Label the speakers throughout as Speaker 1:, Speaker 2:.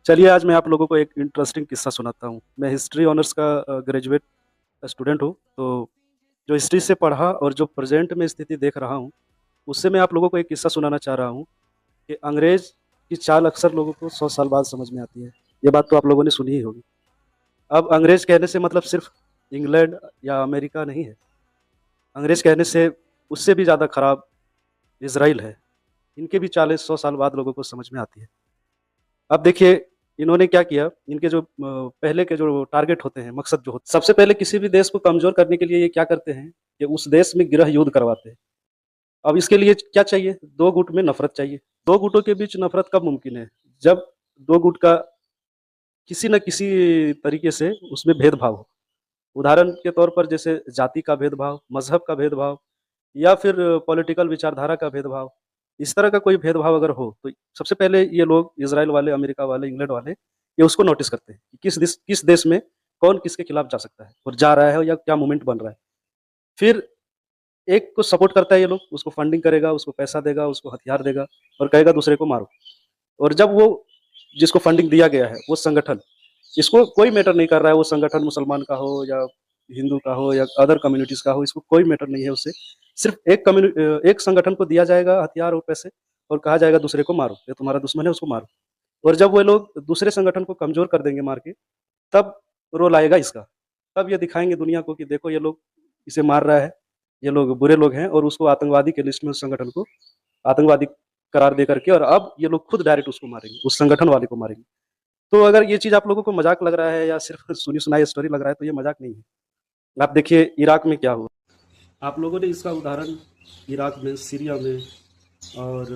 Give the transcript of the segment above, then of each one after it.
Speaker 1: चलिए आज मैं आप लोगों को एक इंटरेस्टिंग किस्सा सुनाता हूँ। मैं हिस्ट्री ऑनर्स का ग्रेजुएट स्टूडेंट हूँ, तो जो हिस्ट्री से पढ़ा और जो प्रेज़ेंट में स्थिति देख रहा हूँ, उससे मैं आप लोगों को एक किस्सा सुनाना चाह रहा हूँ कि अंग्रेज़ की चाल अक्सर लोगों को 100 साल बाद समझ में आती है। ये बात तो आप लोगों ने सुनी ही होगी। अब अंग्रेज़ कहने से मतलब सिर्फ़ इंग्लैंड या अमेरिका नहीं है। अंग्रेज़ कहने से उससे भी ज़्यादा खराब इज़राइल है। इनके भी चालें 100 साल बाद लोगों को समझ में आती है। अब देखिए, इन्होंने क्या किया, इनके जो पहले के जो टारगेट होते हैं, मकसद जो होता है, सबसे पहले किसी भी देश को कमज़ोर करने के लिए ये क्या करते हैं कि उस देश में गृह युद्ध करवाते हैं। अब इसके लिए क्या चाहिए? 2 गुट में नफ़रत चाहिए। 2 गुटों के बीच नफ़रत कब मुमकिन है? जब 2 गुट का किसी न किसी तरीके से उसमें भेदभाव हो। उदाहरण के तौर पर जैसे जाति का भेदभाव, मज़हब का भेदभाव या फिर पॉलिटिकल विचारधारा का भेदभाव। इस तरह का कोई भेदभाव अगर हो, तो सबसे पहले ये लोग इज़राइल वाले, अमेरिका वाले, इंग्लैंड वाले, ये उसको नोटिस करते हैं कि किस देश में कौन किसके खिलाफ जा सकता है और जा रहा है या क्या मूवमेंट बन रहा है। फिर एक को सपोर्ट करता है ये लोग, उसको फंडिंग करेगा, उसको पैसा देगा, उसको हथियार देगा और कहेगा दूसरे को मारो। और जब वो जिसको फंडिंग दिया गया है, वो संगठन, इसको कोई मैटर नहीं कर रहा है, वो संगठन मुसलमान का हो या हिंदू का हो या अदर कम्युनिटीज़ का हो, इसको कोई मैटर नहीं है उससे। सिर्फ़ एक संगठन को दिया जाएगा हथियार और पैसे और कहा जाएगा दूसरे को मारो, ये तुम्हारा दुश्मन है उसको मारो। और जब वो लोग दूसरे संगठन को कमज़ोर कर देंगे मार के, तब रोल आएगा इसका। तब ये दिखाएँगे दुनिया को कि देखो ये लोग इसे मार रहा है, ये लोग बुरे लोग हैं और उसको आतंकवादी के लिस्ट में उस संगठन को आतंकवादी करार दे करके और अब ये लोग खुद डायरेक्ट उसको मारेंगे, उस संगठन वाले को मारेंगे। तो अगर ये चीज़ आप लोगों को मज़ाक लग रहा है या सिर्फ़ सुनी-सुनाई स्टोरी लग रहा है, तो ये मज़ाक नहीं है। आप देखिए इराक में क्या हुआ। आप लोगों ने इसका उदाहरण इराक में, सीरिया में और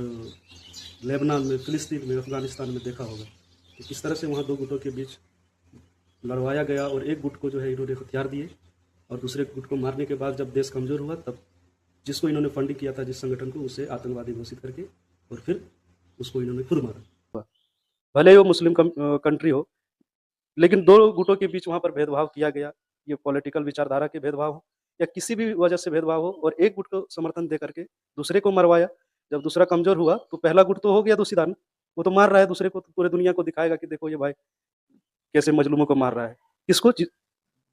Speaker 1: लेबनान में, फ़िलिस्तीन में, अफ़गानिस्तान में देखा होगा कि किस तरह से वहाँ 2 गुटों के बीच लड़वाया गया और एक गुट को जो है इन्होंने हथियार दिए और दूसरे गुट को मारने के बाद जब देश कमज़ोर हुआ तब जिसको इन्होंने फंडिंग किया था जिस संगठन को, उसे आतंकवादी घोषित करके और फिर उसको इन्होंने खुद मारा। भले ही वो मुस्लिम कंट्री हो, लेकिन 2 गुटों के बीच वहाँ पर भेदभाव किया गया। ये पॉलिटिकल विचारधारा के भेदभाव हो या किसी भी वजह से भेदभाव हो और एक गुट को समर्थन दे करके दूसरे को मरवाया। जब दूसरा कमज़ोर हुआ तो पहला गुट तो हो गया दोषी दान, वो तो मार रहा है दूसरे को, तो पूरे दुनिया को दिखाएगा कि देखो ये भाई कैसे मज़लूमों को मार रहा है। किसको?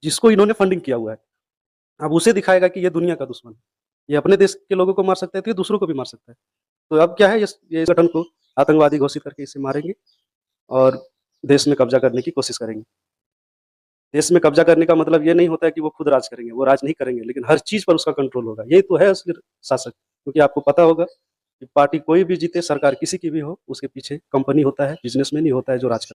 Speaker 1: जिसको इन्होंने फंडिंग किया हुआ है। अब उसे दिखाएगा कि ये दुनिया का दुश्मन है। ये अपने देश के लोगों को मार सकता है तो ये दूसरों को भी मार सकता है। तो अब क्या है, ये संगठन को आतंकवादी घोषित करके इसे मारेंगे और देश में कब्ज़ा करने की कोशिश करेंगे। देश में कब्ज़ा करने का मतलब ये नहीं होता है कि वो खुद राज करेंगे, वो राज नहीं करेंगे, लेकिन हर चीज़ पर उसका कंट्रोल होगा। यही तो है असली शासक। क्योंकि आपको पता होगा कि पार्टी कोई भी जीते, सरकार किसी की भी हो, उसके पीछे कंपनी होता है, बिज़नेसमैन ही होता है जो राज करता है।